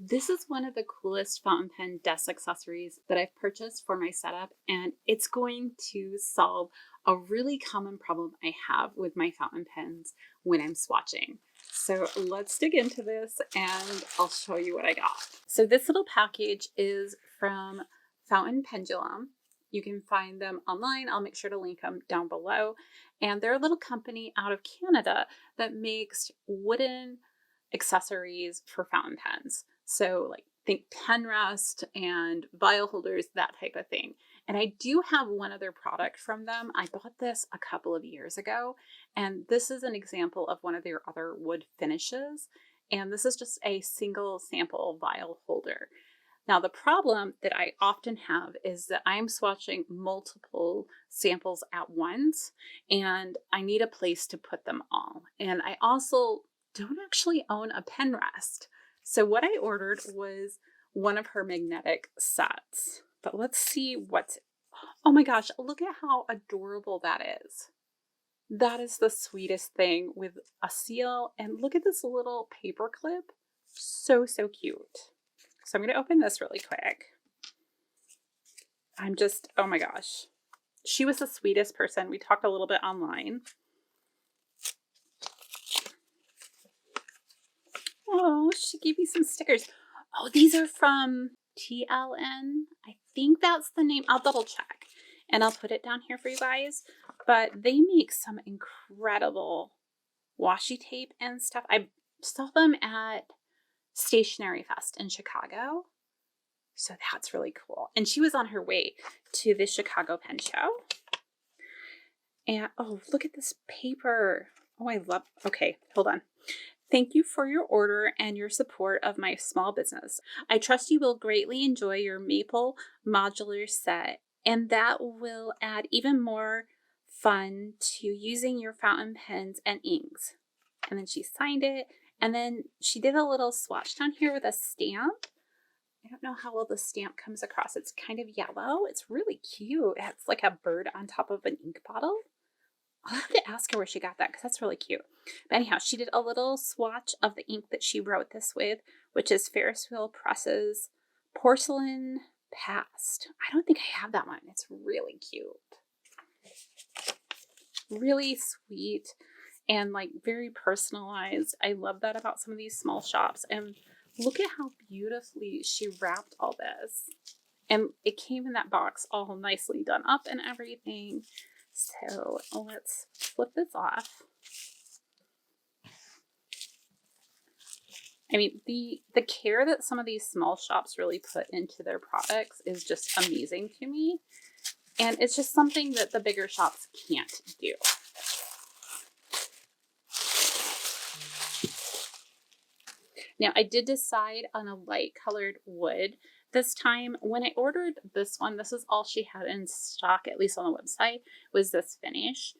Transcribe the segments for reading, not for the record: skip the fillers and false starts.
This is one of the coolest fountain pen desk accessories that I've purchased for my setup, and it's going to solve a really common problem I have with my fountain pens when I'm swatching. So let's dig into this and I'll show you what I got. So this little package is from Fountain Pendulum. You can find them online. I'll make sure to link them down below. And they're a little company out of Canada that makes wooden accessories for fountain pens. So like think pen rest and vial holders, that type of thing. And I do have one other product from them. I bought this a couple of years ago, and this is an example of one of their other wood finishes. And this is just a single sample vial holder. Now, the problem that I often have is that I'm swatching multiple samples at once, and I need a place to put them all. And I also don't actually own a pen rest. So what I ordered was one of her magnetic sets. But let's see what's, oh my gosh, look at how adorable that is. That is the sweetest thing with a seal. And look at this little paper clip. So, so cute. So I'm going to open this really quick. I'm just, oh my gosh. She was the sweetest person. We talked a little bit online. Oh, she gave me some stickers. Oh, these are from TLN. I think that's the name. I'll double check and I'll put it down here for you guys. But they make some incredible washi tape and stuff. I saw them at Stationery Fest in Chicago. So that's really cool. And she was on her way to the Chicago Pen Show. And oh, look at this paper. Oh, I love, okay, hold on. Thank you for your order and your support of my small business. I trust you will greatly enjoy your maple modular set, and that will add even more fun to using your fountain pens and inks. And then she signed it, and then she did a little swatch down here with a stamp. I don't know how well the stamp comes across. It's kind of yellow. It's really cute. It's like a bird on top of an ink bottle. I'll have to ask her where she got that because that's really cute. But anyhow, she did a little swatch of the ink that she wrote this with, which is Ferris Wheel Presses Porcelain Past. I don't think I have that one. It's really cute. Really sweet and like very personalized. I love that about some of these small shops. And look at how beautifully she wrapped all this. And it came in that box all nicely done up and everything. So let's flip this off. I mean, the care that some of these small shops really put into their products is just amazing to me. And it's just something that the bigger shops can't do. Now, I did decide on a light colored wood this time. When I ordered this one, this is all she had in stock, at least on the website, was this finish.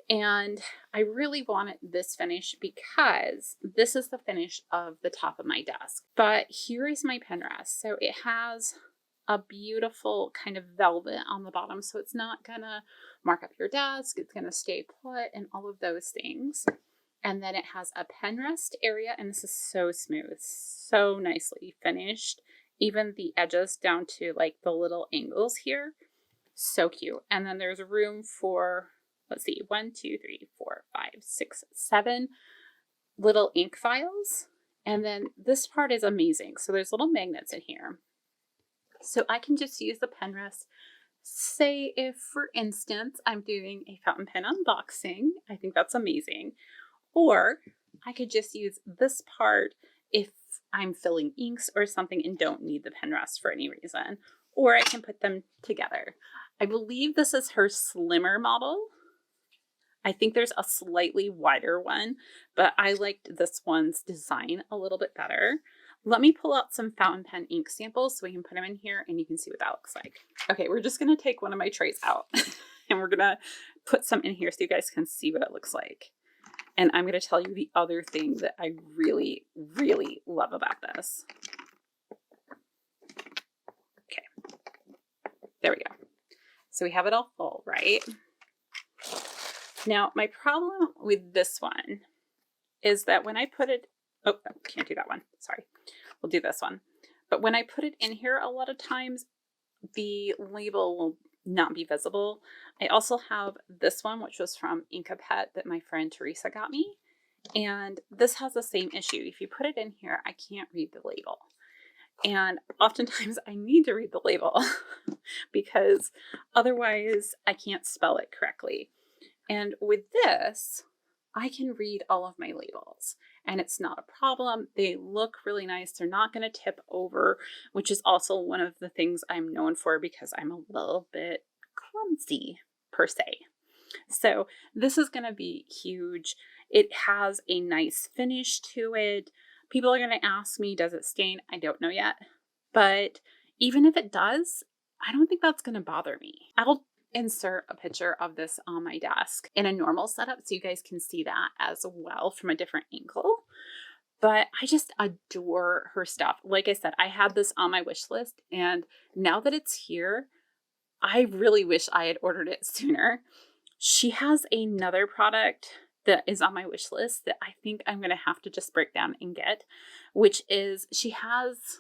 And I really wanted this finish because this is the finish of the top of my desk. But here is my pen rest. So it has a beautiful kind of velvet on the bottom. So it's not gonna mark up your desk. It's gonna stay put and all of those things. And then it has a pen rest area, and this is so smooth, so nicely finished. Even the edges down to like the little angles here, so cute. And then there's room for, let's see, 1, 2, 3, 4, 5, 6, 7 little ink vials. And then this part is amazing. So there's little magnets in here. So I can just use the pen rest. Say if, for instance, I'm doing a fountain pen unboxing, I think that's amazing. Or I could just use this part if I'm filling inks or something and don't need the pen rest for any reason. Or I can put them together. I believe this is her slimmer model. I think there's a slightly wider one, but I liked this one's design a little bit better. Let me pull out some fountain pen ink samples so we can put them in here and you can see what that looks like. Okay, we're just going to take one of my trays out and we're going to put some in here so you guys can see what it looks like. And I'm going to tell you the other thing that I really, really love about this. Okay, there we go. So we have it all full, right? Now, my problem with this one is that when I put it, oh, can't do that one, sorry. we'll do this one. But when I put it in here, a lot of times the label will not be visible. I also have this one, which was from Ink-a-Pet that my friend Teresa got me. And this has the same issue. If you put it in here, I can't read the label. And oftentimes I need to read the label because otherwise I can't spell it correctly. And with this, I can read all of my labels and it's not a problem. They look really nice. They're not going to tip over, which is also one of the things I'm known for because I'm a little bit clumsy per se. So this is going to be huge. It has a nice finish to it. People are going to ask me, does it stain? I don't know yet. But even if it does, I don't think that's going to bother me. I'll insert a picture of this on my desk in a normal setup so you guys can see that as well from a different angle. But I just adore her stuff. Like I said, I had this on my wish list, and now that it's here, I really wish I had ordered it sooner. She has another product that is on my wish list that I think I'm going to have to just break down and get, which is she has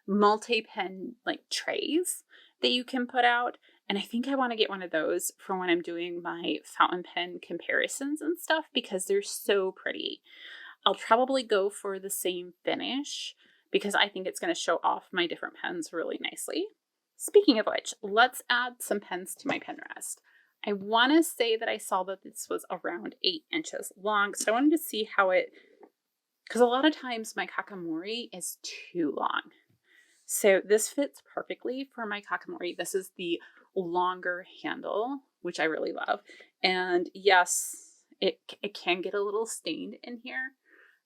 multi-pen like trays that you can put out. And I think I want to get one of those for when I'm doing my fountain pen comparisons and stuff because they're so pretty. I'll probably go for the same finish because I think it's going to show off my different pens really nicely. Speaking of which, let's add some pens to my pen rest. I want to say that I saw that this was around 8 inches long. So I wanted to see how it, because a lot of times my Kakamori is too long. So this fits perfectly for my Kakamori. This is the longer handle, which I really love. And yes, it can get a little stained in here.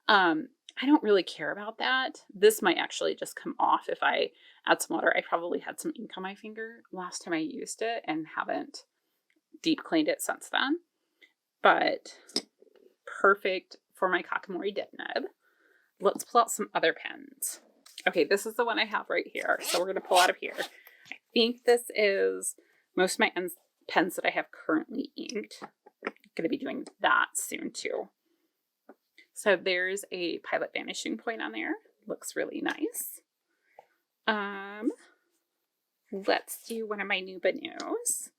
I don't really care about that. This might actually just come off if I add some water. I probably had some ink on my finger last time I used it and haven't deep cleaned it since then. But perfect for my Kakamori dip nib. Let's pull out some other pens. Okay, this is the one I have right here. So we're going to pull out of here. I think this is most of my pens that I have currently inked. I'm going to be doing that soon too. So there's a Pilot Vanishing Point on there. Looks really nice. Let's do one of my new Banus.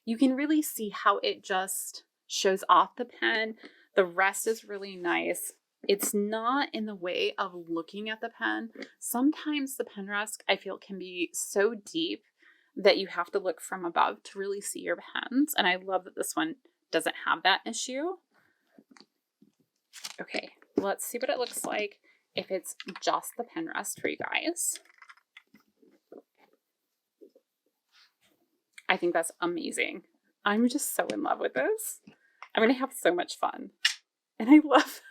You can really see how it just shows off the pen. The rest is really nice. It's not in the way of looking at the pen. Sometimes the pen rest, I feel, can be so deep that you have to look from above to really see your pens. And I love that this one doesn't have that issue. Okay, let's see what it looks like if it's just the pen rest for you guys. I think that's amazing. I'm just so in love with this. I'm going to have so much fun. And I love...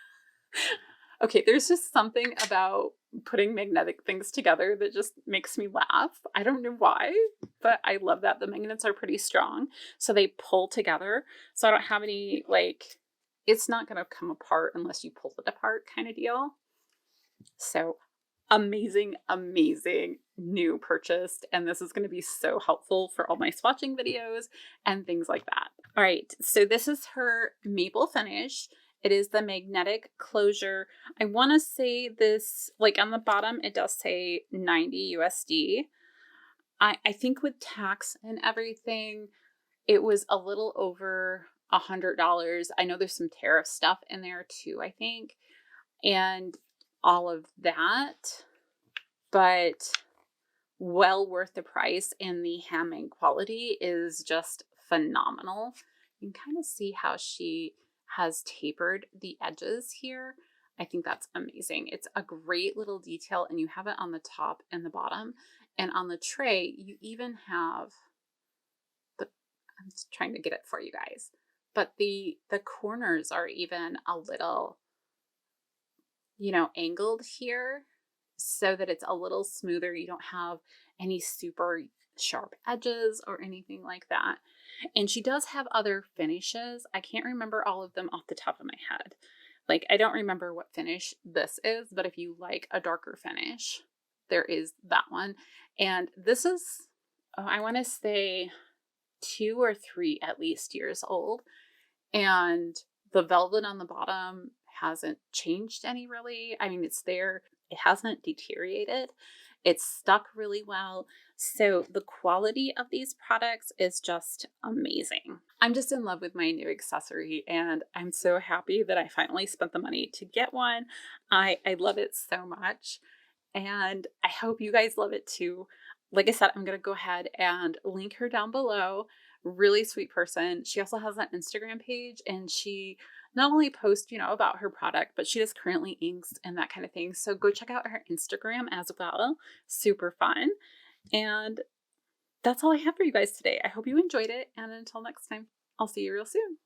Okay, there's just something about putting magnetic things together that just makes me laugh. I don't know why, but I love that. The magnets are pretty strong, so they pull together. So I don't have any, like, it's not going to come apart unless you pull it apart kind of deal. So amazing, amazing new purchase. And this is going to be so helpful for all my swatching videos and things like that. All right, so this is her maple finish. It is the magnetic closure. I want to say this, like on the bottom, it does say 90 USD. I think with tax and everything, it was a little over $100. I know there's some tariff stuff in there too, I think, and all of that, but well worth the price, and the handmade quality is just phenomenal. You can kind of see how she has tapered the edges here. I think that's amazing. It's a great little detail, and you have it on the top and the bottom, and on the tray you even have the, I'm just trying to get it for you guys, but the corners are even a little, you know, angled here so that it's a little smoother. You don't have any super sharp edges or anything like that. And she does have other finishes. I can't remember all of them off the top of my head. Like, I don't remember what finish this is, but if you like a darker finish, there is that one. And this is, I want to say 2 or 3 at least years old. And the velvet on the bottom hasn't changed any really. I mean, it's there. it hasn't deteriorated. It's stuck really well. So the quality of these products is just amazing. I'm just in love with my new accessory and I'm so happy that I finally spent the money to get one. I love it so much and I hope you guys love it too. Like I said, I'm going to go ahead and link her down below. Really sweet person. She also has an Instagram page and she not only posts, about her product, but she does currently inks and that kind of thing. So go check out her Instagram as well. Super fun. And that's all I have for you guys today. I hope you enjoyed it. And until next time, I'll see you real soon.